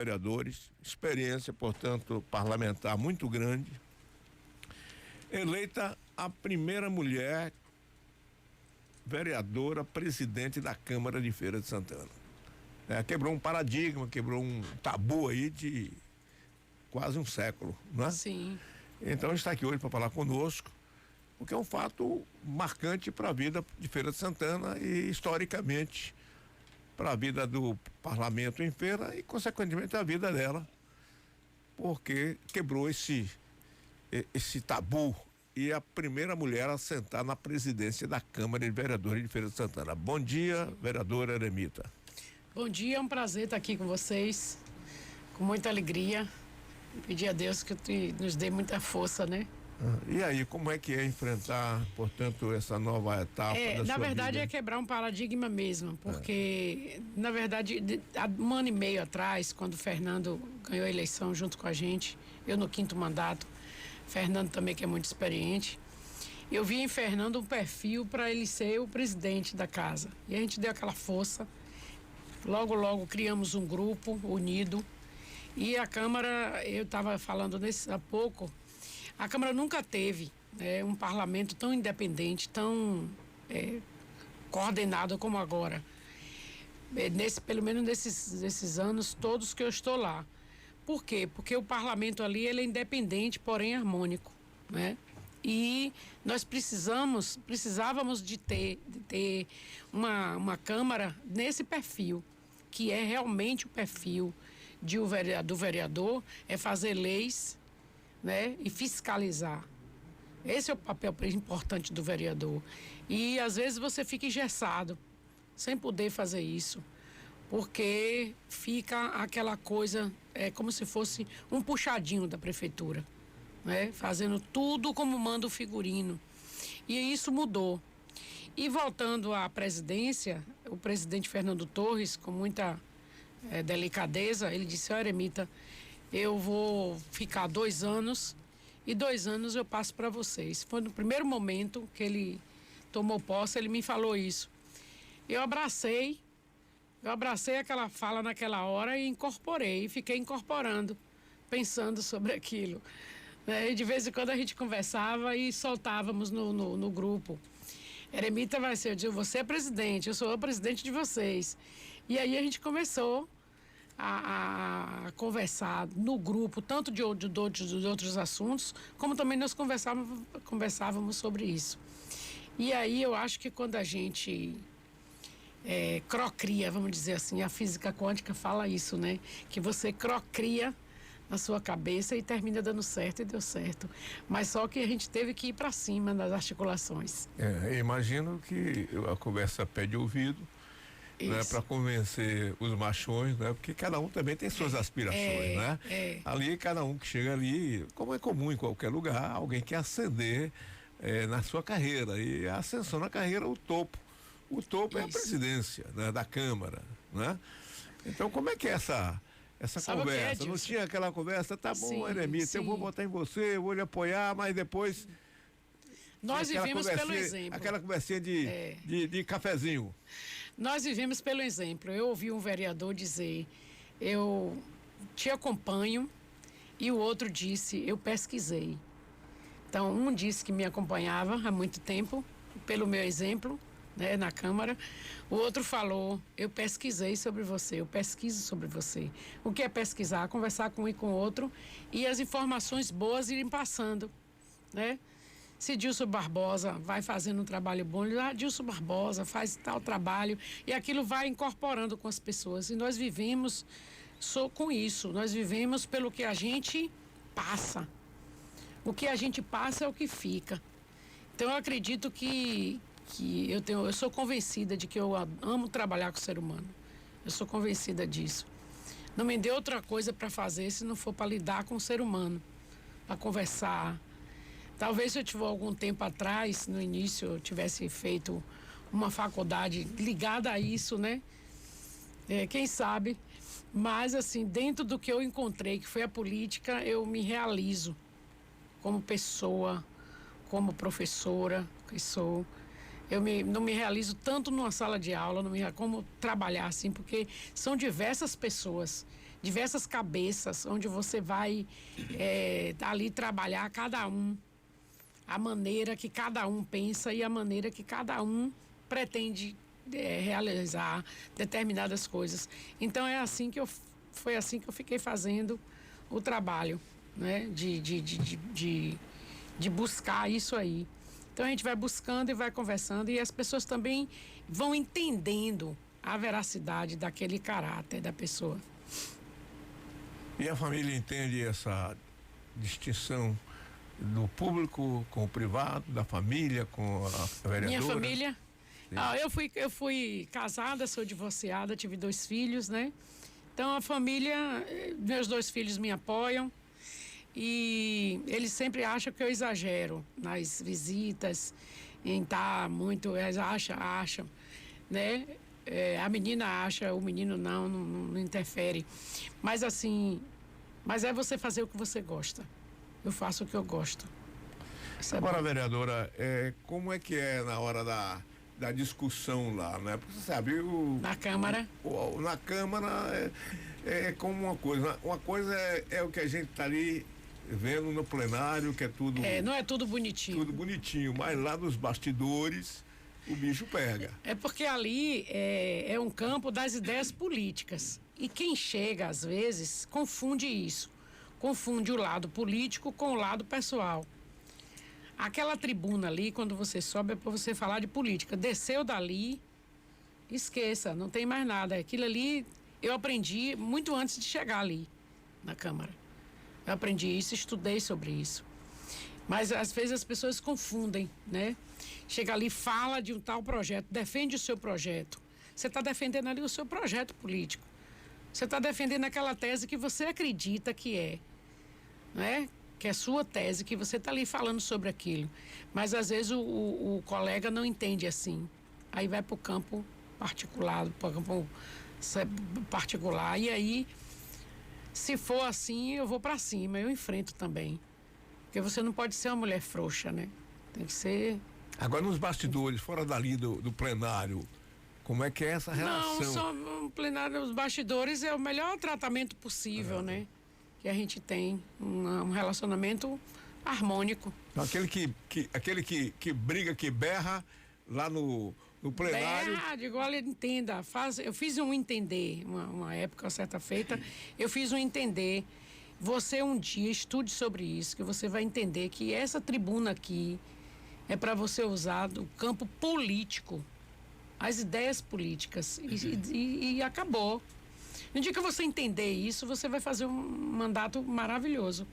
vereadores, experiência, portanto, parlamentar muito grande, eleita a primeira mulher vereadora, presidente da Câmara de Feira de Santana. Quebrou um paradigma, quebrou um tabu aí de quase um século, não é? Sim. Então está aqui hoje para falar conosco, porque é um fato marcante para a vida de Feira de Santana e historicamente para a vida do parlamento em Feira e consequentemente a vida dela, porque quebrou esse tabu e a primeira mulher a sentar na presidência da Câmara de Vereadores de Feira de Santana. Bom dia, vereadora Eremita. Bom dia, é um prazer estar aqui com vocês, com muita alegria. Pedir a Deus que nos dê muita força, né? E aí, como é que é enfrentar, portanto, essa nova etapa da sua na verdade vida? É quebrar um paradigma mesmo, porque na verdade há um ano e meio atrás, quando o Fernando ganhou a eleição junto com a gente, eu no 5º mandato, Fernando também, que é muito experiente, eu vi em Fernando um perfil para ele ser o presidente da casa, e a gente deu aquela força. Logo criamos um grupo unido, e a Câmara, eu estava falando há pouco, a Câmara nunca teve um parlamento tão independente, tão coordenado como agora. Pelo menos nesses anos todos que eu estou lá. Por quê? Porque o parlamento ali ele é independente, porém harmônico, né? E nós precisávamos de ter uma Câmara nesse perfil, que é realmente o perfil do vereador, é fazer leis, né, e fiscalizar. Esse é o papel importante do vereador. E às vezes você fica engessado, sem poder fazer isso, porque fica aquela coisa, como se fosse um puxadinho da prefeitura, né, fazendo tudo como manda o figurino. E isso mudou. E voltando à presidência, o presidente Fernando Torres, com muita delicadeza, ele disse: Eremita, eu vou ficar 2 anos e 2 anos eu passo para vocês. Foi no primeiro momento que ele tomou posse, ele me falou isso. Eu abracei aquela fala naquela hora e incorporei, fiquei incorporando, pensando sobre aquilo. E de vez em quando a gente conversava e soltávamos no grupo. Eremita vai ser, eu digo, você é presidente, eu sou o presidente de vocês. E aí a gente começou a conversar no grupo, tanto de outros assuntos, como também nós conversávamos sobre isso. E aí eu acho que quando a gente crocria, vamos dizer assim, a física quântica fala isso, né? Que você crocria na sua cabeça e termina dando certo, e deu certo. Mas só que a gente teve que ir para cima das articulações. Imagino que a conversa pede ouvido, né, para convencer os machões, né? Porque cada um também tem suas aspirações, né? Ali, cada um que chega ali, como é comum em qualquer lugar, alguém quer ascender na sua carreira, e a ascensão na carreira, o topo é a presidência, né, da Câmara, né? Então, como é que é essa conversa? Não tinha aquela conversa, tá bom, Eremita, eu vou votar em você, eu vou lhe apoiar, mas depois... Nós vivemos pelo exemplo. Aquela conversinha de cafezinho. Nós vivemos pelo exemplo. Eu ouvi um vereador dizer: eu te acompanho, e o outro disse: eu pesquisei. Então, um disse que me acompanhava há muito tempo, pelo meu exemplo, né, na Câmara. O outro falou: eu pesquisei sobre você, eu pesquiso sobre você. O que é pesquisar? Conversar com um e com o outro, e as informações boas irem passando, né? Se Dilson Barbosa vai fazendo um trabalho bom, Dilson Barbosa faz tal trabalho, e aquilo vai incorporando com as pessoas. E nós vivemos com isso, nós vivemos pelo que a gente passa. O que a gente passa é o que fica. Então eu acredito que eu sou convencida de que eu amo trabalhar com o ser humano. Eu sou convencida disso. Não me dê outra coisa para fazer se não for para lidar com o ser humano, para conversar. Talvez se eu tiver algum tempo atrás, no início, eu tivesse feito uma faculdade ligada a isso, né? Quem sabe? Mas, assim, dentro do que eu encontrei, que foi a política, eu me realizo como pessoa, como professora que sou. Não me realizo tanto numa sala de aula, como trabalhar assim, porque são diversas pessoas, diversas cabeças, onde você vai ali trabalhar cada um, a maneira que cada um pensa e a maneira que cada um pretende realizar determinadas coisas. Então foi assim que eu fiquei fazendo o trabalho, né? De buscar isso aí. Então a gente vai buscando e vai conversando e as pessoas também vão entendendo a veracidade daquele caráter da pessoa. E a família entende essa distinção do público com o privado, da família com a vereadora? Minha família? Eu fui casada, sou divorciada, tive 2 filhos, né? Então a família, meus 2 filhos me apoiam e eles sempre acham que eu exagero nas visitas, em estar muito, eles acham, né? A menina acha, o menino não interfere. Mas assim, é você fazer o que você gosta. Eu faço o que eu gosto. Agora, vereadora, como é que é na hora da discussão lá, né? Porque você sabe, na Câmara? Na Câmara é como uma coisa é o que a gente está ali vendo no plenário, que é tudo... não é tudo bonitinho. Tudo bonitinho, mas lá nos bastidores o bicho pega. É porque ali é um campo das ideias políticas. E quem chega, às vezes, confunde isso. Confunde o lado político com o lado pessoal. Aquela tribuna ali, quando você sobe, é para você falar de política. Desceu dali, esqueça, não tem mais nada. Aquilo ali eu aprendi muito antes de chegar ali na Câmara. Eu aprendi isso, estudei sobre isso. Mas às vezes as pessoas confundem, né? Chega ali, fala de um tal projeto, defende o seu projeto. Você está defendendo ali o seu projeto político. Você está defendendo aquela tese que você acredita que né? Que é sua tese, que você está ali falando sobre aquilo. Mas às vezes o colega não entende assim. Aí vai para o campo particular. E aí, se for assim, eu vou para cima, eu enfrento também. Porque você não pode ser uma mulher frouxa, né? Tem que ser... Agora, nos bastidores, fora dali do plenário, como é que é essa relação? Não, só no plenário, os bastidores é o melhor tratamento possível, né? Que a gente tem um relacionamento harmônico. Então, aquele que briga, que berra lá no plenário. Berra, digo, olha, entenda. Eu fiz um entender, uma época, uma certa feita, eu fiz um entender. Você um dia estude sobre isso, que você vai entender que essa tribuna aqui é para você usar do campo político, as ideias políticas, e acabou. No dia que você entender isso, você vai fazer um mandato maravilhoso,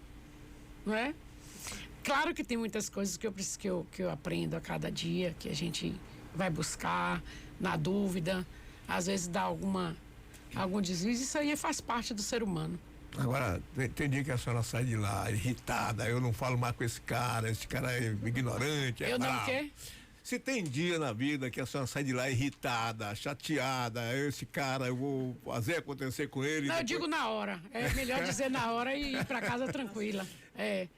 não é? Claro que tem muitas coisas que eu aprendo a cada dia, que a gente vai buscar, na dúvida, às vezes dá algum deslize, isso aí faz parte do ser humano. Agora, tem dia que a senhora sai de lá irritada, eu não falo mais com esse cara é ignorante, eu bravo. Não quê? Se tem dia na vida que a senhora sai de lá irritada, chateada, esse cara, eu vou fazer acontecer com ele. Não, depois... eu digo na hora. É melhor dizer na hora e ir pra casa tranquila. Né?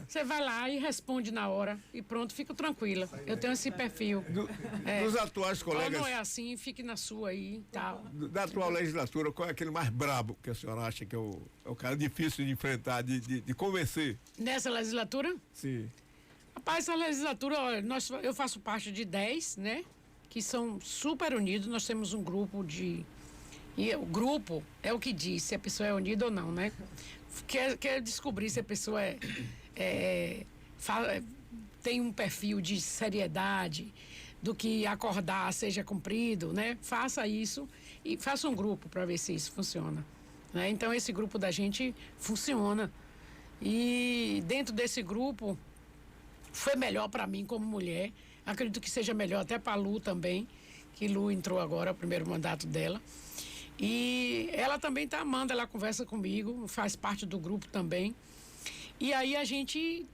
Você vai lá e responde na hora e pronto, fica tranquila. Eu tenho esse perfil. Dos atuais colegas... Ou não é assim, fique na sua aí e tal. Da atual legislatura, qual é aquele mais brabo que a senhora acha que é o cara difícil de enfrentar, de convencer? Nessa legislatura? Sim. Rapaz, essa legislatura, olha, eu faço parte de 10, né? Que são super unidos. Nós temos um grupo E o grupo é o que diz se a pessoa é unida ou não, né? Quer descobrir se a pessoa tem um perfil de seriedade, do que acordar seja cumprido, né? Faça isso e faça um grupo para ver se isso funciona. Né? Então, esse grupo da gente funciona. E dentro desse grupo... foi melhor para mim como mulher, acredito que seja melhor até para a Lu também, que Lu entrou agora, o primeiro mandato dela. E ela também está amando, ela conversa comigo, faz parte do grupo também. E aí a gente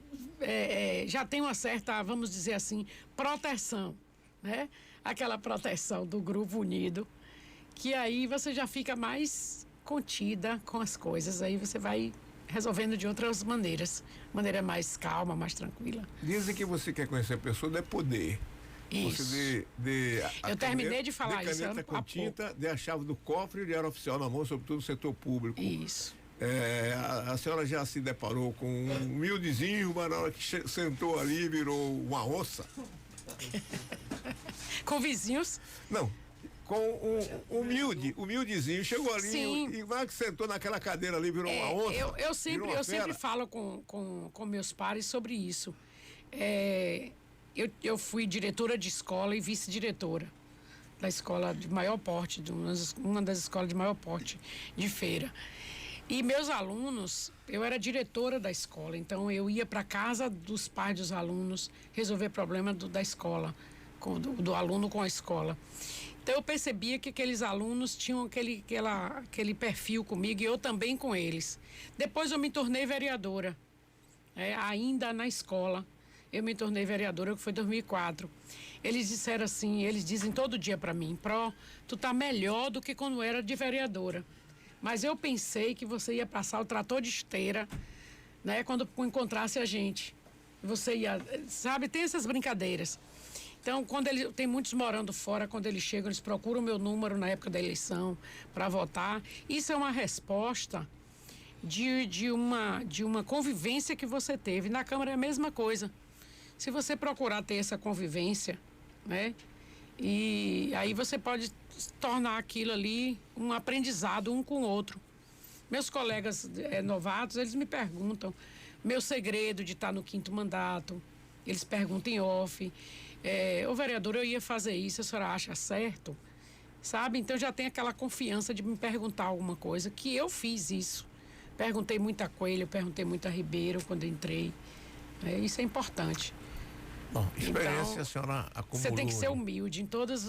já tem uma certa, vamos dizer assim, proteção, né? Aquela proteção do grupo unido, que aí você já fica mais contida com as coisas, aí você vai... resolvendo de outras maneiras, maneira mais calma, mais tranquila. Dizem que você quer conhecer a pessoa, é poder. Isso. Você eu terminei de falar isso. Caneta com tinta, dê a chave do cofre e diário oficial na mão, sobretudo no setor público. Isso. A senhora já se deparou com um humildezinho, mas na hora que sentou ali virou uma onça? Com vizinhos? Não. Com um humildezinho, chegou ali. Sim. E vai que sentou naquela cadeira ali, virou uma onça. Eu sempre falo com meus pares sobre isso. Eu fui diretora de escola e vice-diretora da escola de maior porte, uma das escolas de maior porte de Feira. E meus alunos, eu era diretora da escola, então eu ia para casa dos pais dos alunos resolver problema da escola, do aluno com a escola. Então eu percebia que aqueles alunos tinham aquele perfil comigo e eu também com eles. Depois eu me tornei vereadora, ainda na escola. Eu me tornei vereadora, que foi em 2004. Eles disseram assim, eles dizem todo dia para mim, tu tá melhor do que quando era de vereadora. Mas eu pensei que você ia passar o trator de esteira, né, quando encontrasse a gente. Você ia, sabe, tem essas brincadeiras. Então, tem muitos morando fora, quando eles chegam, eles procuram o meu número na época da eleição para votar. Isso é uma resposta de uma convivência que você teve. Na Câmara é a mesma coisa. Se você procurar ter essa convivência, né? E aí você pode tornar aquilo ali um aprendizado um com o outro. Meus colegas novatos, eles me perguntam meu segredo de estar no 5º mandato. Eles perguntam em off. Ô vereador, eu ia fazer isso, a senhora acha certo? Sabe? Então já tem aquela confiança de me perguntar alguma coisa, que eu fiz isso. Perguntei muito a Coelho, perguntei muito a Ribeiro quando entrei. Isso é importante. Bom, experiência então, a senhora acumulou. Você tem que ser humilde em todas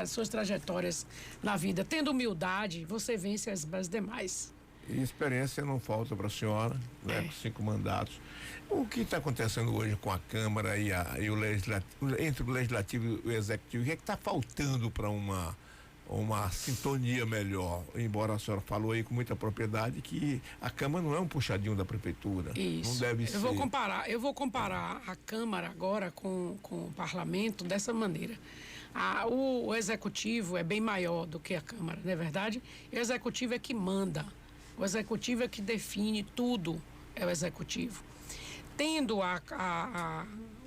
suas trajetórias na vida. Tendo humildade, você vence as demais. E experiência não falta para a senhora, né, com 5 mandatos. O que está acontecendo hoje com a Câmara e o Legislativo, entre o Legislativo e o Executivo? O que é que está faltando para uma sintonia melhor? Embora a senhora falou aí com muita propriedade que a Câmara não é um puxadinho da Prefeitura. Isso. Não deve ser. Eu vou comparar a Câmara agora com o Parlamento dessa maneira. O Executivo é bem maior do que a Câmara, não é verdade? O Executivo é que manda. O Executivo é que define tudo, é o Executivo. Tendo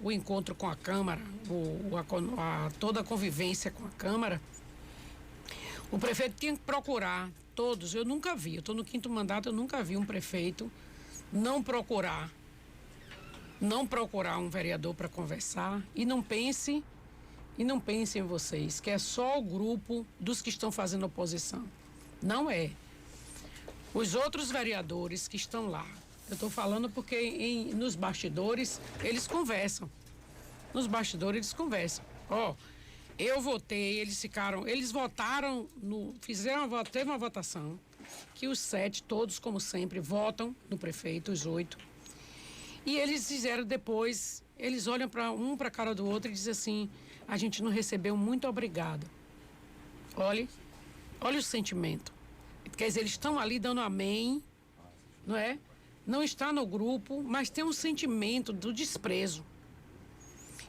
o encontro com a Câmara, toda a convivência com a Câmara, o prefeito tinha que procurar todos. Eu nunca vi, eu estou no 5º mandato, eu nunca vi um prefeito não procurar um vereador para conversar. E não pense em vocês, que é só o grupo dos que estão fazendo oposição. Não é. Os outros vereadores que estão lá, eu estou falando porque nos bastidores eles conversam. Nos bastidores eles conversam. Eu votei, eles votaram, teve uma votação que os 7, todos como sempre, votam no prefeito, os 8. E eles fizeram depois, eles olham para a cara do outro e dizem assim, a gente não recebeu, muito obrigado. Olha o sentimento. Quer dizer, eles estão ali dando amém, não é? Não está no grupo, mas tem um sentimento do desprezo.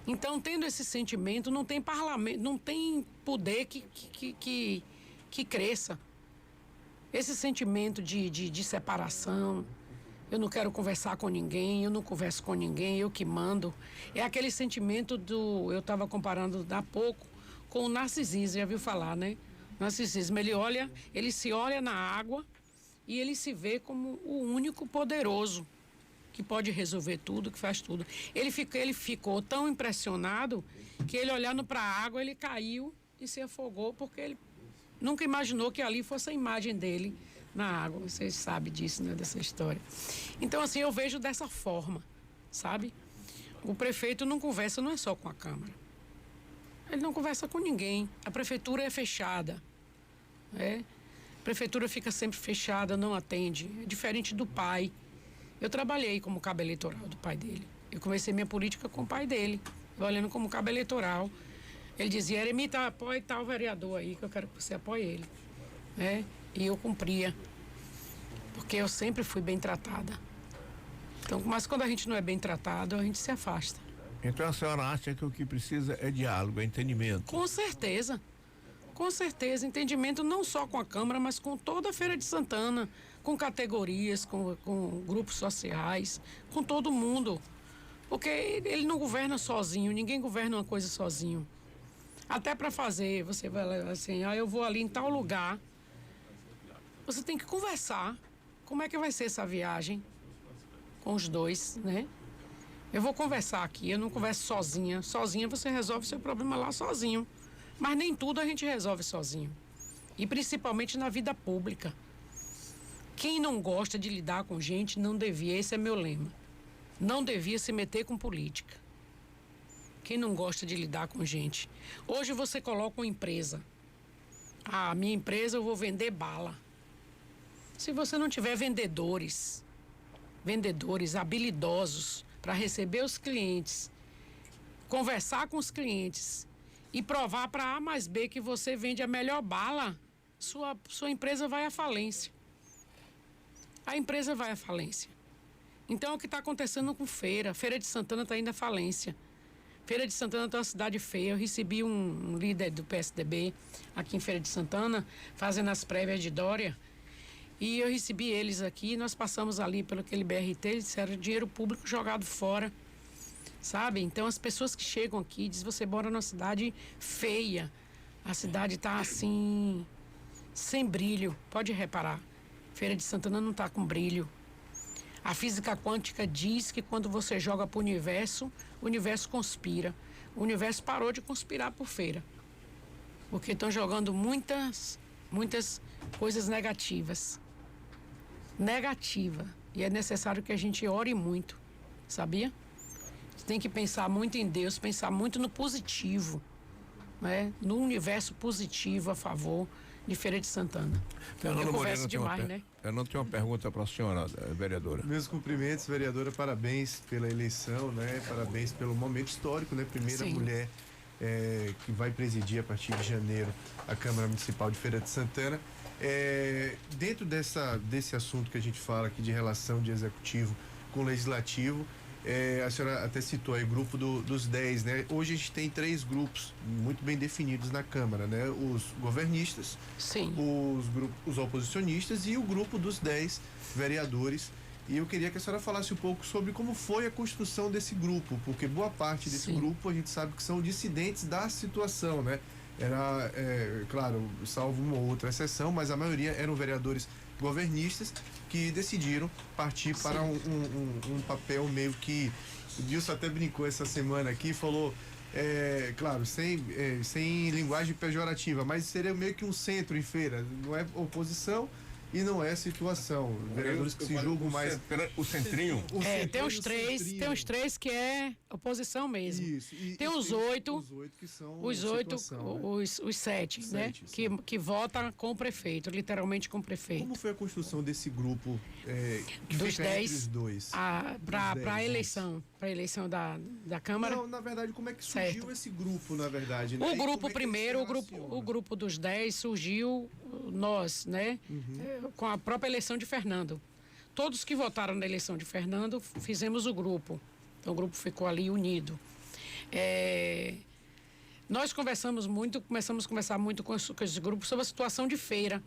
Então, tendo esse sentimento, não tem parlamento, não tem poder que cresça. Esse sentimento de separação, eu não quero conversar com ninguém, eu não converso com ninguém, eu que mando. É aquele sentimento eu estava comparando há pouco com o narcisismo, já viu falar, né? Narcisismo, ele se olha na água e ele se vê como o único poderoso que pode resolver tudo, que faz tudo. Ele ficou tão impressionado que ele olhando para a água, ele caiu e se afogou porque ele nunca imaginou que ali fosse a imagem dele na água. Vocês sabem disso, né, dessa história. Então, assim, eu vejo dessa forma, sabe? O prefeito não conversa, não é só com a Câmara. Ele não conversa com ninguém. A prefeitura é fechada. A prefeitura fica sempre fechada, não atende. É diferente do pai. Eu trabalhei como cabo eleitoral do pai dele. Eu comecei minha política com o pai dele, trabalhando como cabo eleitoral. Ele dizia, Eremita, apoie tal vereador aí, que eu quero que você apoie ele. E eu cumpria. Porque eu sempre fui bem tratada. Então, mas quando a gente não é bem tratado, a gente se afasta. Então a senhora acha que o que precisa é diálogo, é entendimento? Com certeza. Com certeza, entendimento não só com a Câmara, mas com toda a Feira de Santana, com categorias, com grupos sociais, com todo mundo. Porque ele não governa sozinho, ninguém governa uma coisa sozinho. Até para fazer, você vai assim, eu vou ali em tal lugar. Você tem que conversar. Como é que vai ser essa viagem com os dois, né? Eu vou conversar aqui, eu não converso sozinha. Sozinha você resolve seu problema lá sozinho. Mas nem tudo a gente resolve sozinho. E principalmente na vida pública. Quem não gosta de lidar com gente não devia, esse é meu lema, não devia se meter com política. Quem não gosta de lidar com gente. Hoje você coloca uma empresa. A minha empresa eu vou vender bala. Se você não tiver vendedores habilidosos para receber os clientes, conversar com os clientes e provar para A mais B que você vende a melhor bala, sua empresa vai à falência. A empresa vai à falência. Então, é o que está acontecendo com Feira. Feira de Santana está indo à falência. Feira de Santana está uma cidade feia. Eu recebi um líder do PSDB aqui em Feira de Santana, fazendo as prévias de Dória. E eu recebi eles aqui, nós passamos ali pelo aquele BRT, eles disseram dinheiro público jogado fora. Sabe? Então, as pessoas que chegam aqui dizem, você mora numa cidade feia. A cidade está assim, sem brilho. Pode reparar. Feira de Santana não está com brilho. A física quântica diz que quando você joga para o universo conspira. O universo parou de conspirar por Feira. Porque estão jogando muitas coisas negativas. Negativa. E é necessário que a gente ore muito. Sabia? Tem que pensar muito em Deus, pensar muito no positivo, né? No universo positivo a favor de Feira de Santana. Eu converso demais, né? Eu não tenho uma pergunta para a senhora, vereadora. Meus cumprimentos, vereadora, parabéns pela eleição, né? Parabéns pelo momento histórico, né? Primeira Sim. mulher que vai presidir a partir de janeiro a Câmara Municipal de Feira de Santana. Dentro desse assunto que a gente fala aqui de relação de executivo com legislativo, a senhora até citou aí o grupo dos 10, né? Hoje a gente tem 3 grupos muito bem definidos na Câmara, né? Os governistas, Sim. os oposicionistas e o grupo dos 10 vereadores. E eu queria que a senhora falasse um pouco sobre como foi a construção desse grupo, porque boa parte desse Sim. grupo a gente sabe que são dissidentes da situação, né? Era, claro, salvo uma ou outra exceção, mas a maioria eram vereadores governistas que decidiram partir Sim. para um papel meio que... O Dilson até brincou essa semana aqui, falou, claro, sem linguagem pejorativa, mas seria meio que um centro em Feira, não é oposição e não é situação. Vereadores que se julgam mais... O centrinho? Tem os três que é oposição mesmo. Isso. Tem os 8. Os 8 que são Os 8, situação, né? os 7, né? Que votam com o prefeito, literalmente com o prefeito. Como foi a construção desse grupo que Dos fica 10 entre os dois? Para a eleição da Câmara. Não, na verdade, como é que surgiu esse grupo, na verdade? Né? O E como grupo é que primeiro, ele se o relaciona? grupo dos 10 surgiu nós, né? Com a própria eleição de Fernando. Todos que votaram na eleição de Fernando, fizemos o grupo. Então o grupo ficou ali unido. Nós começamos a conversar muito com esse grupo sobre a situação de Feira.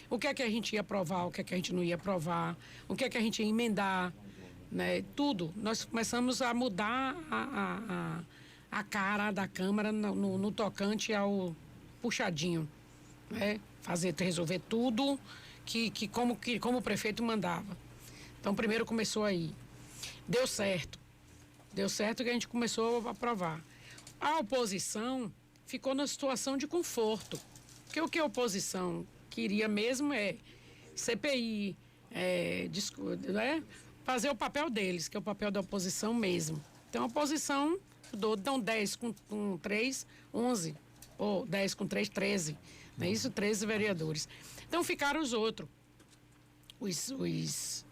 O que é que a gente ia aprovar, o que é que a gente não ia aprovar, o que é que a gente ia emendar, né? Tudo. Nós começamos a mudar a cara da Câmara no tocante ao puxadinho, né? Resolver tudo como o prefeito mandava. Então, primeiro começou aí. Deu certo que a gente começou a aprovar. A oposição ficou na situação de conforto. Porque o que a oposição queria mesmo é CPI, né? Fazer o papel deles, que é o papel da oposição mesmo. Então, a oposição dão 10 com 3, 11. Ou 10 com 3, 13. Não é isso? 13 vereadores. Então, ficaram os outros. Os 7.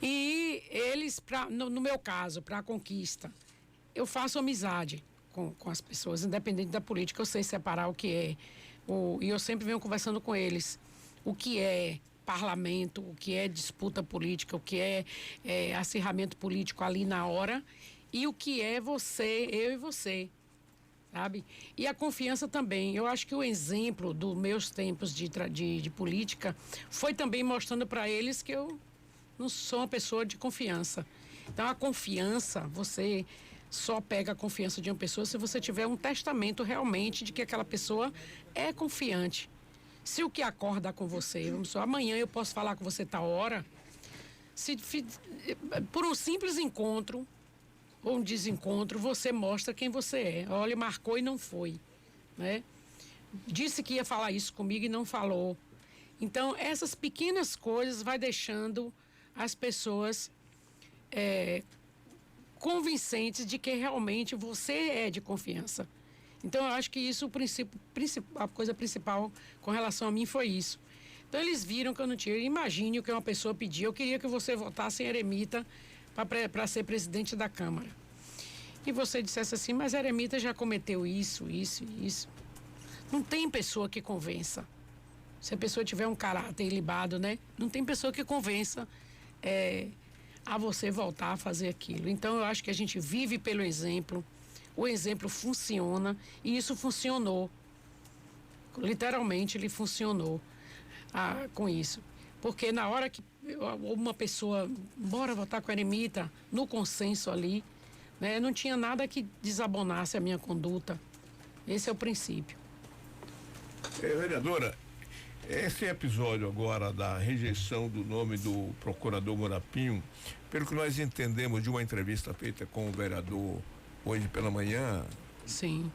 E eles, no meu caso, para a conquista, eu faço amizade com as pessoas, independente da política, eu sei separar o que é. E eu sempre venho conversando com eles. O que é parlamento, o que é disputa política, o que é acirramento político ali na hora, e o que é você, eu e você, sabe? E a confiança também. Eu acho que o exemplo dos meus tempos de política foi também mostrando para eles que eu não sou uma pessoa de confiança. Então, a confiança, você só pega a confiança de uma pessoa se você tiver um testamento realmente de que aquela pessoa é confiante. Se o que acorda com você, vamos só, amanhã eu posso falar com você tal hora, por um simples encontro ou um desencontro, você mostra quem você é. Olha, marcou e não foi, né? Disse que ia falar isso comigo e não falou. Então, essas pequenas coisas vai deixando as pessoas convincentes de que realmente você é de confiança. Então, eu acho que isso, a coisa principal com relação a mim foi isso. Então, eles viram que eu não tinha. Imagine o que uma pessoa pediu. Eu queria que você votasse em Eremita para ser presidente da Câmara. E você dissesse assim, mas Eremita já cometeu isso. Não tem pessoa que convença. Se a pessoa tiver um caráter ilibado, né? Não tem pessoa que convença a você voltar a fazer aquilo. Então, eu acho que a gente vive pelo exemplo. O exemplo funciona e isso funcionou. Literalmente, ele funcionou com isso. Porque na hora que uma pessoa, bora votar com a Eremita, no consenso ali, né, não tinha nada que desabonasse a minha conduta. Esse é o princípio. Vereadora, esse episódio agora da rejeição do nome do procurador Moura-Pinho, pelo que nós entendemos de uma entrevista feita com o vereador hoje pela manhã. Sim.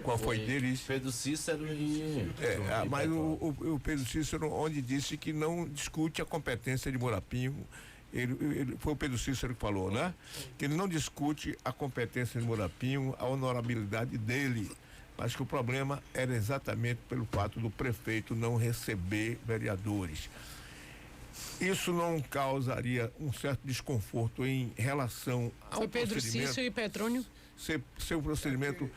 Qual foi deles? Pedro Cícero mas o Pedro Cícero, onde disse que não discute a competência de Moura-Pinho, ele foi o Pedro Cícero que falou, né? Que ele não discute a competência de Moura-Pinho, a honorabilidade dele, mas que o problema era exatamente pelo fato do prefeito não receber vereadores. Isso não causaria um certo desconforto em relação ao Foi Pedro Cícero e Petrônio? Seu procedimento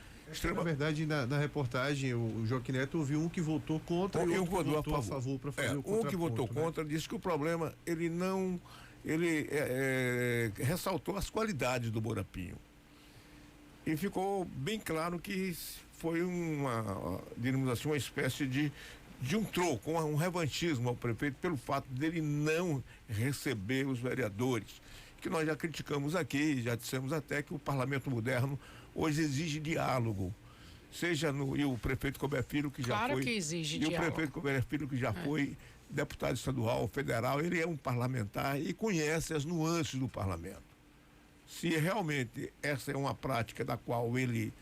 Na verdade, na reportagem, o Joaquim Neto ouviu um que votou contra e outro que votou a favor para fazer o contraponto. Um que votou contra disse que o problema, ele ressaltou as qualidades do Moura-Pinho. E ficou bem claro que foi diríamos assim, uma espécie de um troco, um revanchismo ao prefeito pelo fato dele não receber os vereadores, que nós já criticamos aqui, já dissemos até que o parlamento moderno hoje exige diálogo, e o prefeito Couber Filho, que já claro foi... que exige diálogo. E o prefeito Couber Filho, que já foi deputado estadual, federal, ele é um parlamentar e conhece as nuances do parlamento. Se realmente essa é uma prática da qual ele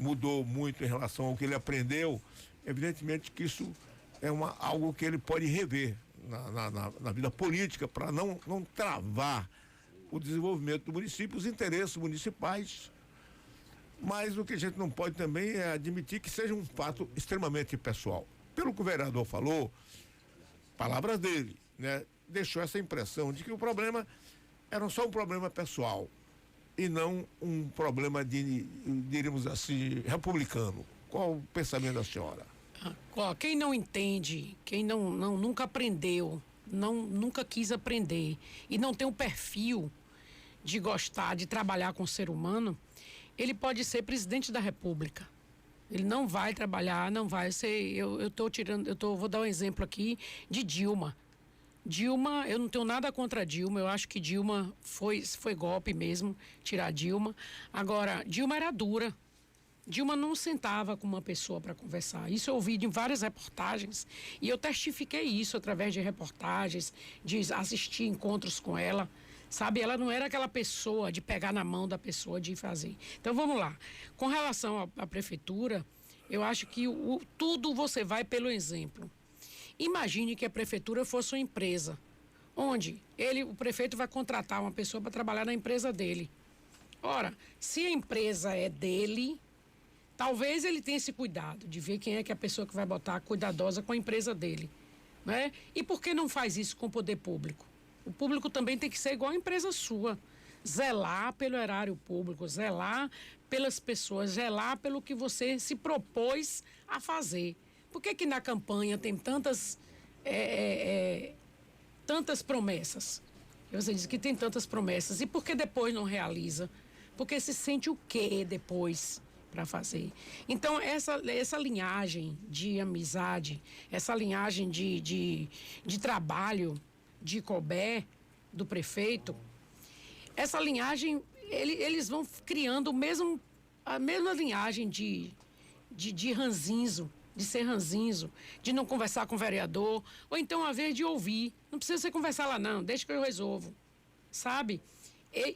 mudou muito em relação ao que ele aprendeu, evidentemente que isso é algo que ele pode rever na vida política para não travar o desenvolvimento do município, os interesses municipais. Mas o que a gente não pode também é admitir que seja um fato extremamente pessoal. Pelo que o vereador falou, palavras dele, né, deixou essa impressão de que o problema era só um problema pessoal e não um problema diríamos assim, republicano. Qual o pensamento da senhora? Quem não entende, quem nunca aprendeu, nunca quis aprender e não tem o perfil de gostar de trabalhar com o ser humano, ele pode ser presidente da República. Ele não vai trabalhar, não vai ser. Vou dar um exemplo aqui de Dilma. Dilma, eu não tenho nada contra Dilma, eu acho que Dilma foi golpe mesmo, tirar Dilma. Agora, Dilma era dura. Dilma não sentava com uma pessoa para conversar. Isso eu ouvi em várias reportagens e eu testifiquei isso através de reportagens, de assistir encontros com ela. Sabe, ela não era aquela pessoa de pegar na mão da pessoa de fazer. Então vamos lá. Com relação à prefeitura, eu acho que tudo você vai pelo exemplo. Imagine que a prefeitura fosse uma empresa, onde o prefeito vai contratar uma pessoa para trabalhar na empresa dele. Ora, se a empresa é dele, talvez ele tenha esse cuidado de ver quem é que é a pessoa que vai botar cuidadosa com a empresa dele, né? E por que não faz isso com o poder público? O público também tem que ser igual a empresa sua. Zelar pelo erário público, zelar pelas pessoas, zelar pelo que você se propôs a fazer. Por que na campanha tem tantas tantas promessas? Você diz que tem tantas promessas. E por que depois não realiza? Porque se sente o quê depois para fazer? Então, essa linhagem de amizade, essa linhagem de trabalho de Colbert, do prefeito, essa linhagem, eles vão criando a mesma linhagem de ranzinzo, de ser ranzinzo, de não conversar com o vereador, ou então, às vezes, de ouvir. Não precisa você conversar lá, não, deixa que eu resolvo, sabe?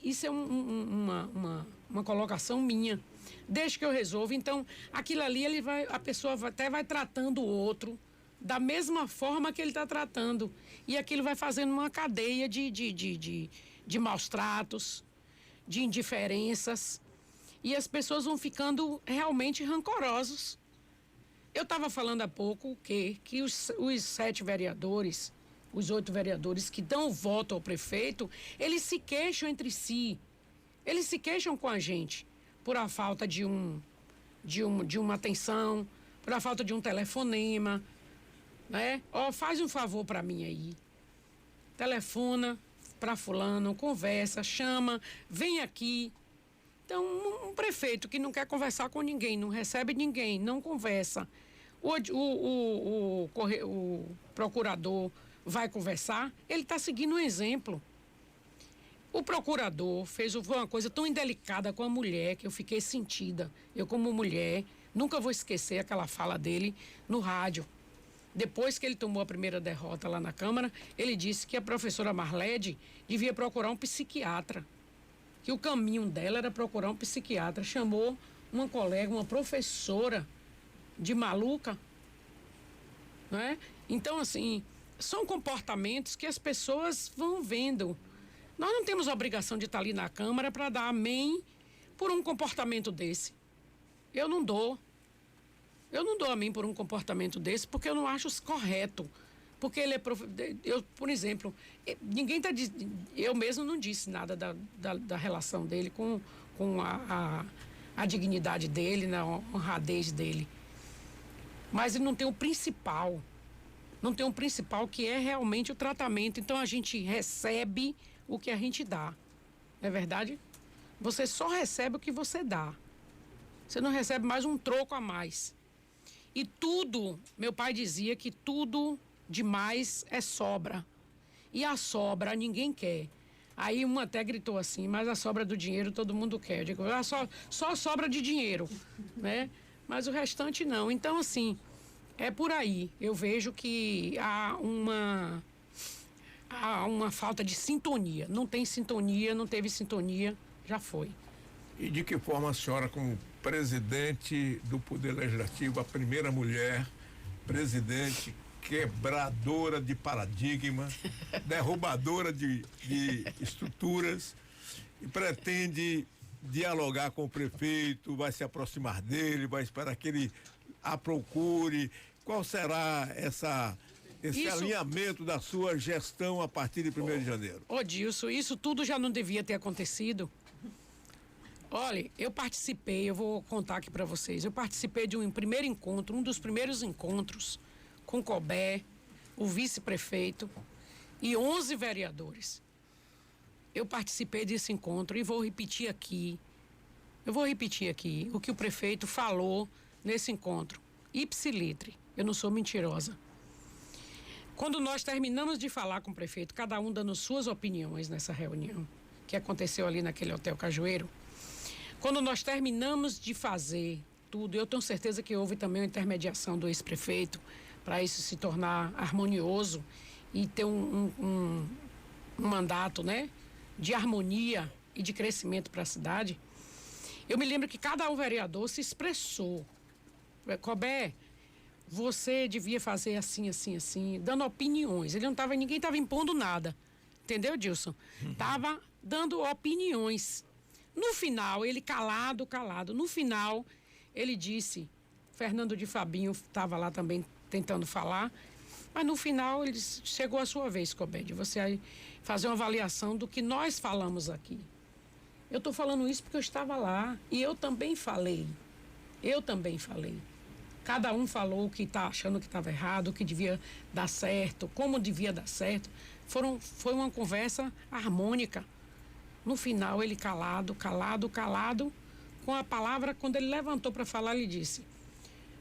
Isso é uma colocação minha. Deixa que eu resolvo. Então, aquilo ali, a pessoa até vai tratando o outro da mesma forma que ele está tratando. E aquilo vai fazendo uma cadeia de maus tratos, de indiferenças. E as pessoas vão ficando realmente rancorosos. Eu estava falando há pouco que os 7 vereadores, os 8 vereadores que dão o voto ao prefeito, eles se queixam entre si. Eles se queixam com a gente por a falta de uma atenção, por a falta de um telefonema, né? Faz um favor para mim aí. Telefona para fulano, conversa, chama, vem aqui. Então, um prefeito que não quer conversar com ninguém, não recebe ninguém, não conversa. O procurador vai conversar, ele está seguindo um exemplo. O procurador fez uma coisa tão indelicada com a mulher que eu fiquei sentida. Eu, como mulher, nunca vou esquecer aquela fala dele no rádio. Depois que ele tomou a primeira derrota lá na Câmara, ele disse que a professora Marlede devia procurar um psiquiatra. Que o caminho dela era procurar um psiquiatra. Chamou uma colega, uma professora de maluca, não é? Então, assim, são comportamentos que as pessoas vão vendo. Nós não temos a obrigação de estar ali na Câmara para dar amém por um comportamento desse. Eu não dou amém por um comportamento desse, porque eu não acho correto. Porque ele por exemplo, ninguém está dizendo, eu mesmo não disse nada da relação dele com a dignidade dele, na honradez dele. Mas ele não tem o principal. Não tem o principal, que é realmente o tratamento. Então a gente recebe o que a gente dá. Não é verdade? Você só recebe o que você dá. Você não recebe mais um troco a mais. E tudo, meu pai dizia que tudo demais é sobra. E a sobra ninguém quer. Aí uma até gritou assim, mas a sobra do dinheiro todo mundo quer. Eu digo, só sobra de dinheiro, né? Mas o restante não. Então, assim, é por aí. Eu vejo que há uma falta de sintonia. Não tem sintonia, não teve sintonia, já foi. E de que forma a senhora, como presidente do Poder Legislativo, a primeira mulher presidente, quebradora de paradigma, derrubadora de estruturas, e pretende dialogar com o prefeito, vai se aproximar dele, vai esperar que ele a procure? Qual será esse alinhamento da sua gestão a partir de 1º de janeiro? Dilson, isso tudo já não devia ter acontecido. Olha, eu vou contar aqui para vocês, eu participei de um primeiro encontro, um dos primeiros encontros com Colbert, o vice-prefeito e 11 vereadores. Eu participei desse encontro e vou repetir aqui o que o prefeito falou nesse encontro. Ipsilitre, eu não sou mentirosa. Quando nós terminamos de falar com o prefeito, cada um dando suas opiniões nessa reunião, que aconteceu ali naquele Hotel Cajueiro, quando nós terminamos de fazer tudo, eu tenho certeza que houve também uma intermediação do ex-prefeito para isso se tornar harmonioso e ter um mandato, né, de harmonia e de crescimento para a cidade. Eu me lembro que cada um vereador se expressou. Colbert, você devia fazer assim, assim, assim, dando opiniões. Ninguém estava impondo nada. Entendeu, Dilson? Tava dando opiniões. No final, ele calado. No final, ele disse, Fernando de Fabinho estava lá também tentando falar, mas no final ele disse, chegou a sua vez, Colbert, de você aí fazer uma avaliação do que nós falamos aqui. Eu estou falando isso porque eu estava lá e eu também falei. Cada um falou o que está achando que estava errado, o que devia dar certo, como devia dar certo. Foi uma conversa harmônica. No final, ele calado, com a palavra, quando ele levantou para falar, ele disse: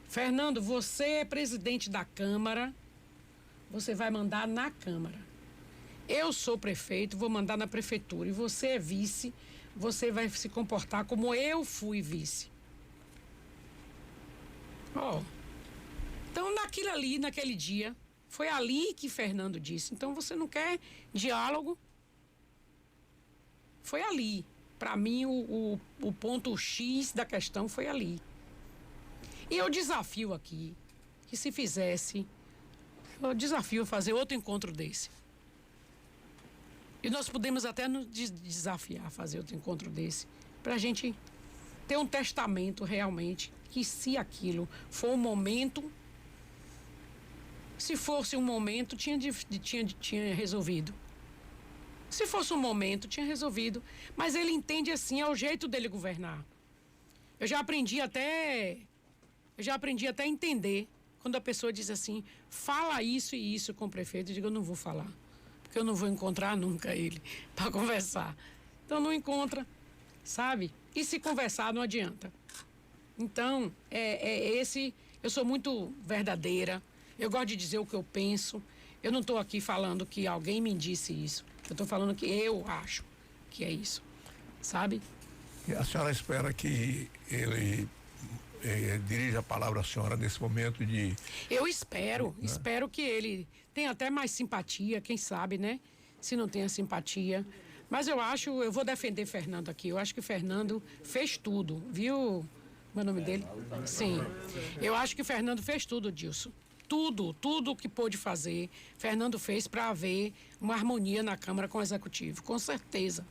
Fernando, você é presidente da Câmara, você vai mandar na Câmara. Eu sou prefeito, vou mandar na prefeitura. E você é vice, você vai se comportar como eu fui vice. Então, naquele dia, foi ali que Fernando disse: então você não quer diálogo? Foi ali. Para mim, o ponto X da questão foi ali. E eu desafio aqui que se fizesse, eu desafio a fazer outro encontro desse. E nós podemos até nos desafiar a fazer outro encontro desse, para a gente ter um testamento realmente, que se aquilo for um momento, se fosse um momento, tinha resolvido. Se fosse um momento, tinha resolvido. Mas ele entende assim, é o jeito dele governar. Eu já aprendi até a entender quando a pessoa diz assim: fala isso e isso com o prefeito. Eu digo: eu não vou falar, porque eu não vou encontrar nunca ele para conversar. Então não encontra, sabe? E se conversar não adianta. Então, eu sou muito verdadeira, eu gosto de dizer o que eu penso. Eu não estou aqui falando que alguém me disse isso. Eu estou falando que eu acho que é isso, sabe? E a senhora espera que ele dirija a palavra à senhora nesse momento de... Eu espero que ele tenha até mais simpatia, quem sabe, né? Se não tenha simpatia. Mas eu vou defender Fernando aqui. Eu acho que Fernando fez tudo, viu? Meu nome dele? Sim. Eu acho que Fernando fez tudo, Dilson. Tudo o que pôde fazer, Fernando fez para haver uma harmonia na Câmara com o Executivo. Com certeza,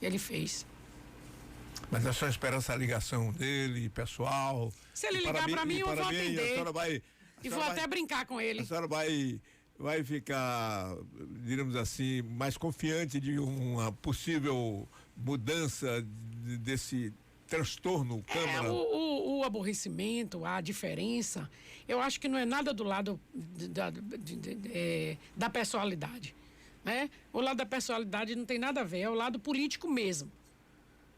ele fez. Mas a senhora espera essa ligação dele, pessoal? Se ele ligar para mim, eu vou atender. E vou até brincar com ele. A senhora vai ficar, diríamos assim, mais confiante de uma possível mudança desse transtorno Câmara? O aborrecimento, a diferença, eu acho que não é nada do lado da personalidade, né? O lado da personalidade não tem nada a ver, é o lado político mesmo.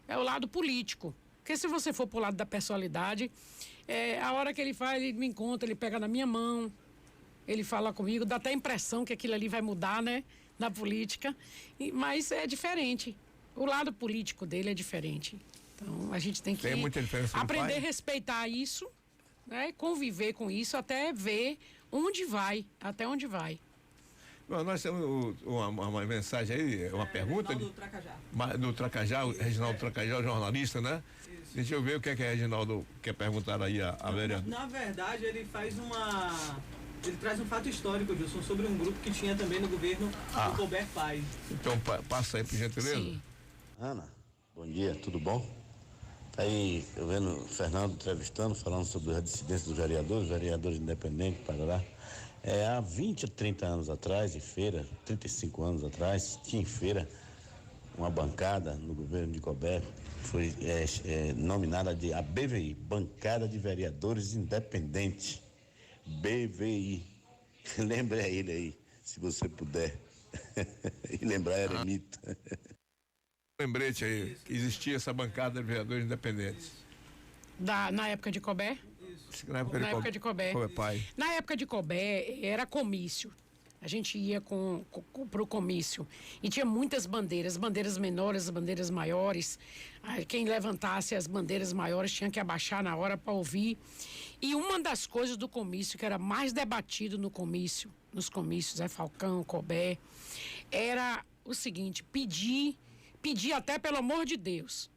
É o lado político. Porque se você for pro lado da personalidade, a hora que ele faz, ele me encontra, ele pega na minha mão, ele fala comigo, dá até a impressão que aquilo ali vai mudar, né? Na política, mas é diferente. O lado político dele é diferente. Então, a gente tem que aprender a respeitar isso, né? Conviver com isso até ver até onde vai. Bom, nós temos uma mensagem aí, uma pergunta. Reginaldo Tracajá. Do Tracajá, o Reginaldo Tracajá, o jornalista, né? Isso. Deixa eu ver o que é que Reginaldo quer perguntar aí a vereadora. Na verdade, ele traz um fato histórico, Gilson, sobre um grupo que tinha também no governo do Colbert Paz. Então, passa aí, por gentileza. Sim. Ana, bom dia, tudo bom? Tá aí, eu vendo o Fernando entrevistando, falando sobre a dissidência dos vereadores independentes, Parará. Há 20 ou 30 anos atrás, em feira, 35 anos atrás, tinha em feira uma bancada no governo de Colbert, foi nominada de a BVI, Bancada de Vereadores Independentes. BVI. Lembra ele aí, se você puder. E lembrar Eremita. Lembrete aí, que existia essa bancada de vereadores independentes. Na época de Colbert? Na época de Colbert. Na época de Colbert era comício. A gente ia pro comício e tinha muitas bandeiras menores, bandeiras maiores. Quem levantasse as bandeiras maiores tinha que abaixar na hora para ouvir. E uma das coisas do comício que era mais debatido nos comícios, Falcão, Colbert, era o seguinte: pedir até, pelo amor de Deus,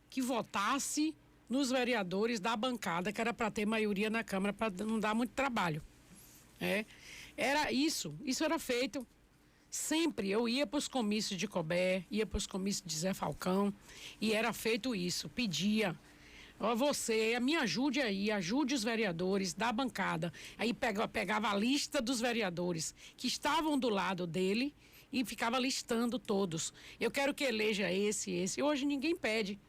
que votasse nos vereadores da bancada, que era para ter maioria na Câmara, para não dar muito trabalho. Era isso era feito. Sempre eu ia para os comícios de Colbert, ia para os comícios de Zé Falcão, e era feito isso, pedia: você me ajude aí, ajude os vereadores da bancada. Aí pegava a lista dos vereadores que estavam do lado dele e ficava listando todos. Eu quero que eleja esse. Hoje ninguém pede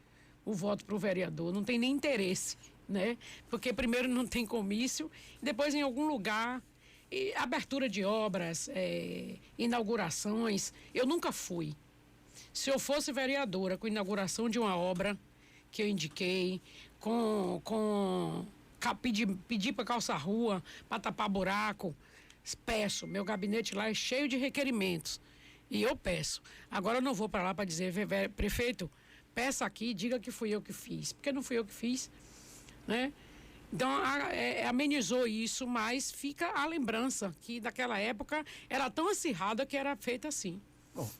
o voto para o vereador, não tem nem interesse né? Porque primeiro não tem comício, depois em algum lugar, abertura de obras, inaugurações, eu nunca fui. Se eu fosse vereadora com inauguração de uma obra que eu indiquei, pedir para calçar rua, para tapar buraco, peço. Meu gabinete lá é cheio de requerimentos. E eu peço. Agora eu não vou para lá para dizer, prefeito, peça aqui, diga que fui eu que fiz. Porque não fui eu que fiz, né? Então, amenizou isso, mas fica a lembrança que daquela época era tão acirrada que era feita assim. Bom,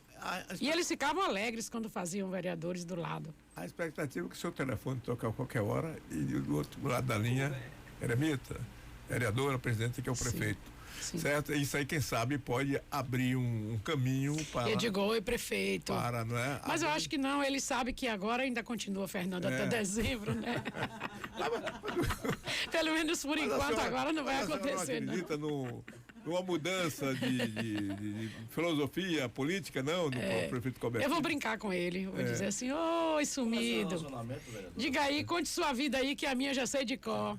e eles ficavam alegres quando faziam vereadores do lado. A expectativa é que o seu telefone toque a qualquer hora e do outro lado da linha, eremita, vereadora, presidente, que é o prefeito. Sim. Certo? Isso aí, quem sabe, pode abrir um caminho para... Eu digo, oi, prefeito. Não é? Mas eu acho que não, ele sabe que agora ainda continua Fernando até dezembro, né? Pelo menos por enquanto, agora não vai acontecer, não. Acredita numa mudança de filosofia política, não, do prefeito Coberto? Eu vou brincar com ele, vou dizer assim, oi, sumido. Diga aí, conte sua vida aí, que a minha já sei de cor.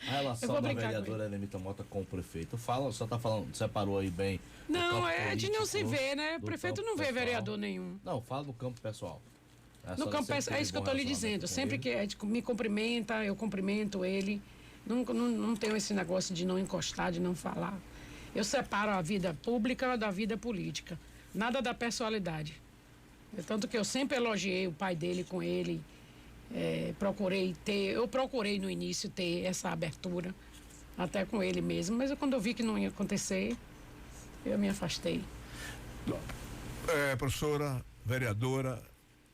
A relação da vereadora Eremita Mota com o prefeito, você tá falando, separou aí bem. Não, de não se vê, né? O prefeito não vê vereador nenhum. Não, fala do campo pessoal. No campo pessoal, é isso que eu estou lhe dizendo. Sempre que me cumprimenta, eu cumprimento ele. Não tenho esse negócio de não encostar, de não falar. Eu separo a vida pública da vida política. Nada da personalidade. Tanto que eu sempre elogiei o pai dele com ele. Eu procurei no início ter essa abertura, até com ele mesmo, mas quando eu vi que não ia acontecer, eu me afastei. Professora, vereadora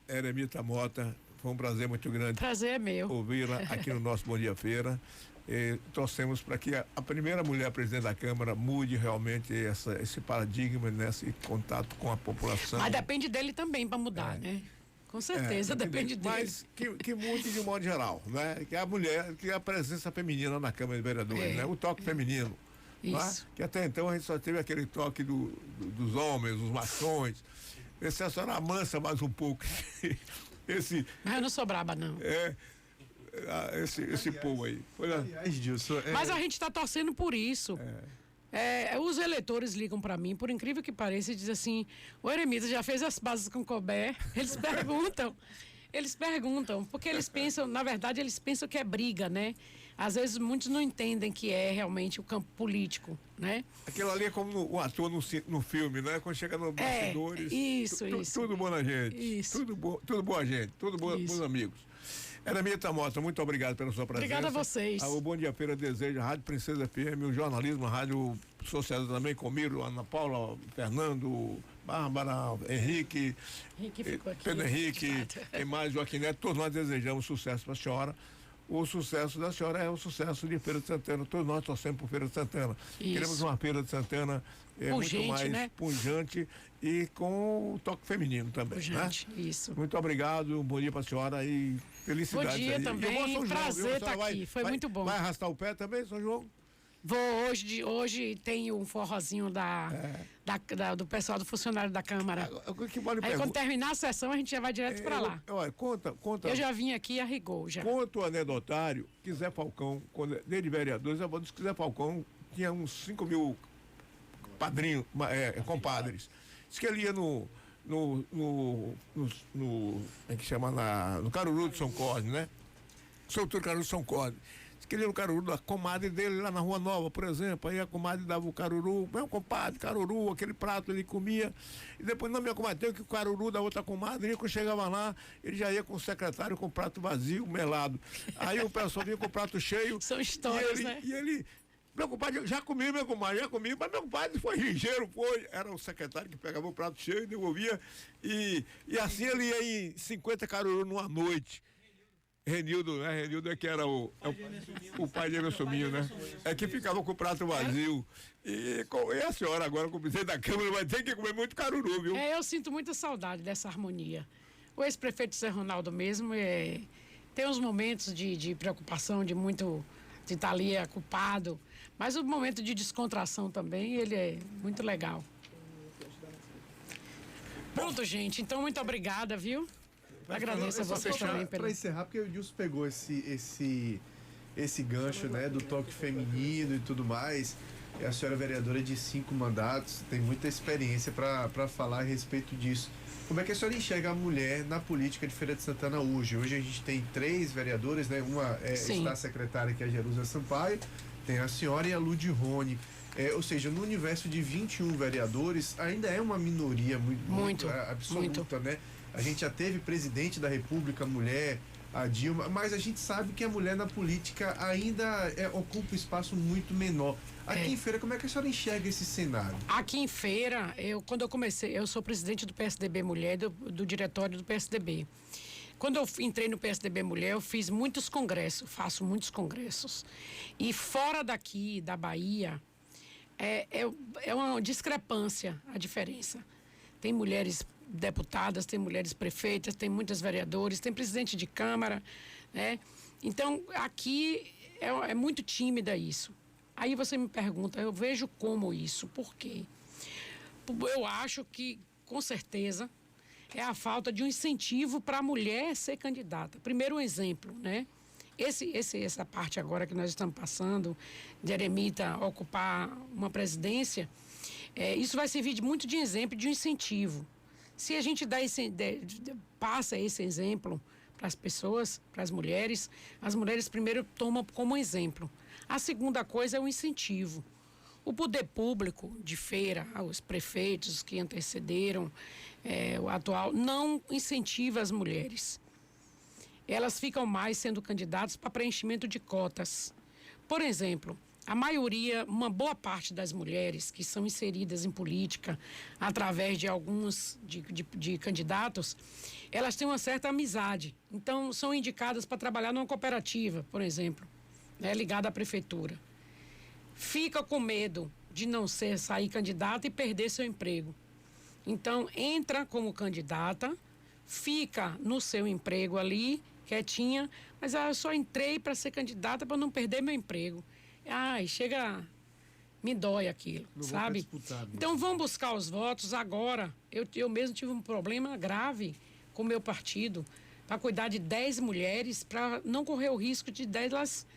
Eremita Mota, foi um prazer muito grande. Prazer é meu. Ouvi-la aqui no nosso Bom Dia Feira. Torcemos para que a primeira mulher presidente da Câmara mude realmente esse paradigma, né, esse contato com a população. Mas depende dele também para mudar, né? Com certeza, depende dele. Mas que mude de modo geral, né? Que a mulher, que a presença feminina na Câmara de Vereadores, né? O toque feminino. Isso. Que até então a gente só teve aquele toque dos homens, dos machões. Esse a senhora amansa mais um pouco. Mas eu não sou braba, não. Esse povo aí. Aliás, Gilson, mas a gente está torcendo por isso. Os eleitores ligam para mim, por incrível que pareça, e dizem assim, o Eremita já fez as bases com o Colbert? Eles perguntam, porque eles pensam, na verdade, eles pensam que é briga, né? Às vezes muitos não entendem que é realmente o campo político, né? Aquilo ali é como o ator no filme, né? Quando chega nos bastidores. Isso. Tudo bom na gente. Isso. Tudo boa gente, bons amigos. Eremita Mota, muito obrigado pela sua presença. Obrigada a vocês. O Bom Dia Feira deseja a Rádio Princesa FM, o jornalismo, a Rádio Sociedade também, comigo, Ana Paula, Fernando, Bárbara, Henrique ficou aqui. Pedro Henrique, e mais Joaquim Neto, todos nós desejamos sucesso para a senhora. O sucesso da senhora é o sucesso de Feira de Santana. Todos nós torcemos por Feira de Santana. Isso. Queremos uma Feira de Santana muito mais, né, pujante e com o toque feminino também. Pujante, né? Isso. Muito obrigado, um bom dia para a senhora e felicidades. Bom dia aí. também, prazer estar aqui, foi muito bom. Vai arrastar o pé também, São João? Vou, hoje tem um forrozinho do pessoal do funcionário da Câmara. Aí quando terminar a sessão a gente já vai direto para lá. Conta. Eu já vim aqui a rigor já. Conta o anedotário que Zé Falcão, desde vereadores, disse que Zé Falcão tinha uns 5 mil padrinhos, compadres. Diz que ele ia no que chama no Caruru de São Cosme, né? Soltou o Caruru de São Cosme. Que ele era o caruru da comadre dele lá na Rua Nova, por exemplo. Aí a comadre dava o caruru, meu compadre, caruru, aquele prato ele comia. E depois, não, minha comadre, tem que o caruru da outra comadre. E quando chegava lá, ele já ia com o secretário com o prato vazio, melado. Aí o pessoal vinha com o prato cheio. São histórias, né? E ele, meu compadre, já comi, meu compadre, mas meu compadre foi ligeiro, era o secretário que pegava o prato cheio e devolvia. E assim ele ia em 50 caruru numa noite. Renildo, né? Renildo é que era o pai de Emerson Minho, né? É que ficava com o prato vazio. E a senhora agora, como presidente da Câmara, vai ter que comer muito caruru, viu? Eu sinto muita saudade dessa harmonia. O ex-prefeito Zé Ronaldo mesmo tem uns momentos de preocupação, de estar ali culpado, mas o momento de descontração também, ele é muito legal. Pronto, gente. Então, muito obrigada, viu? Agradeço a vocês também. Para encerrar, porque o Edilson pegou esse gancho, né, do toque feminino e tudo mais. É a senhora vereadora de 5 mandatos, tem muita experiência para falar a respeito disso. Como é que a senhora enxerga a mulher na política de Feira de Santana hoje? Hoje a gente tem 3 vereadores, né? Uma está a secretária, que é a Jerusa Sampaio, tem a senhora e a Ludi Rony. Ou seja, no universo de 21 vereadores, ainda é uma minoria muito absoluta, né? A gente já teve presidente da República, mulher, a Dilma, mas a gente sabe que a mulher na política ainda ocupa um espaço muito menor. Aqui em Feira, como é que a senhora enxerga esse cenário? Aqui em Feira, quando eu comecei, eu sou presidente do PSDB Mulher, do diretório do PSDB. Quando eu entrei no PSDB Mulher, eu fiz muitos congressos, faço muitos congressos. E fora daqui, da Bahia, é uma discrepância a diferença. Tem mulheres deputadas, tem mulheres prefeitas, tem muitos vereadores, tem presidente de Câmara, né? Então, aqui é muito tímida isso. Aí você me pergunta, eu vejo como isso, por quê? Eu acho que, com certeza, é a falta de um incentivo para a mulher ser candidata. Primeiro, um exemplo, né? Essa parte agora que nós estamos passando, de Eremita ocupar uma presidência, isso vai servir muito de exemplo, de um incentivo. Se a gente passa esse exemplo para as pessoas, para as mulheres primeiro tomam como exemplo. A segunda coisa é o incentivo. O poder público de Feira, os prefeitos que antecederam, o atual, não incentiva as mulheres. Elas ficam mais sendo candidatas para preenchimento de cotas. Por exemplo, a maioria, uma boa parte das mulheres que são inseridas em política através de alguns de candidatos, elas têm uma certa amizade. Então, são indicadas para trabalhar numa cooperativa, por exemplo, né, ligada à prefeitura. Fica com medo de não sair candidata e perder seu emprego. Então, entra como candidata, fica no seu emprego ali, quietinha, mas eu só entrei para ser candidata para não perder meu emprego. Ai, chega, me dói aquilo, não sabe? Então vamos buscar os votos agora. Eu mesmo tive um problema grave com o meu partido para cuidar de 10 mulheres, para não correr o risco de 10 elas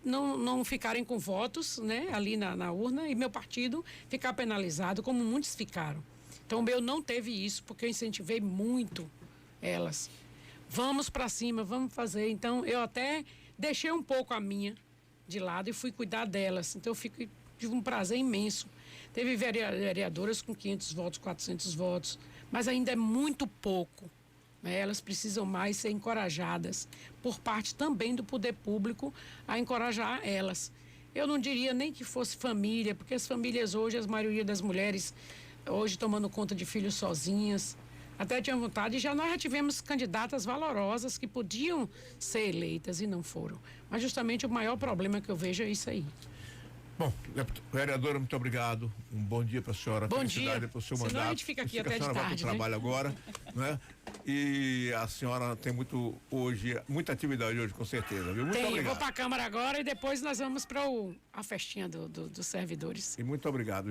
não ficarem com votos, né, ali na urna, e meu partido ficar penalizado, como muitos ficaram. Então o meu não teve isso, porque eu incentivei muito elas. Vamos para cima, vamos fazer. Então eu até deixei um pouco a minha de lado e fui cuidar delas. Então eu tive um prazer imenso. Teve vereadoras com 500 votos, 400 votos, mas ainda é muito pouco, né? Elas precisam mais ser encorajadas por parte também do poder público a encorajar elas. Eu não diria nem que fosse família, porque as famílias hoje, a maioria das mulheres hoje tomando conta de filhos sozinhas, até tinha vontade, nós já tivemos candidatas valorosas que podiam ser eleitas e não foram. Mas justamente o maior problema que eu vejo é isso aí. Bom, vereadora, muito obrigado. Um bom dia para a senhora. Bom dia. Para o seu mandato. Senão a gente fica aqui até de tarde, vai para o trabalho agora, né? E a senhora tem muita atividade hoje, com certeza, viu? Muito obrigado. Eu vou para a Câmara agora e depois nós vamos para a festinha dos servidores. E muito obrigado.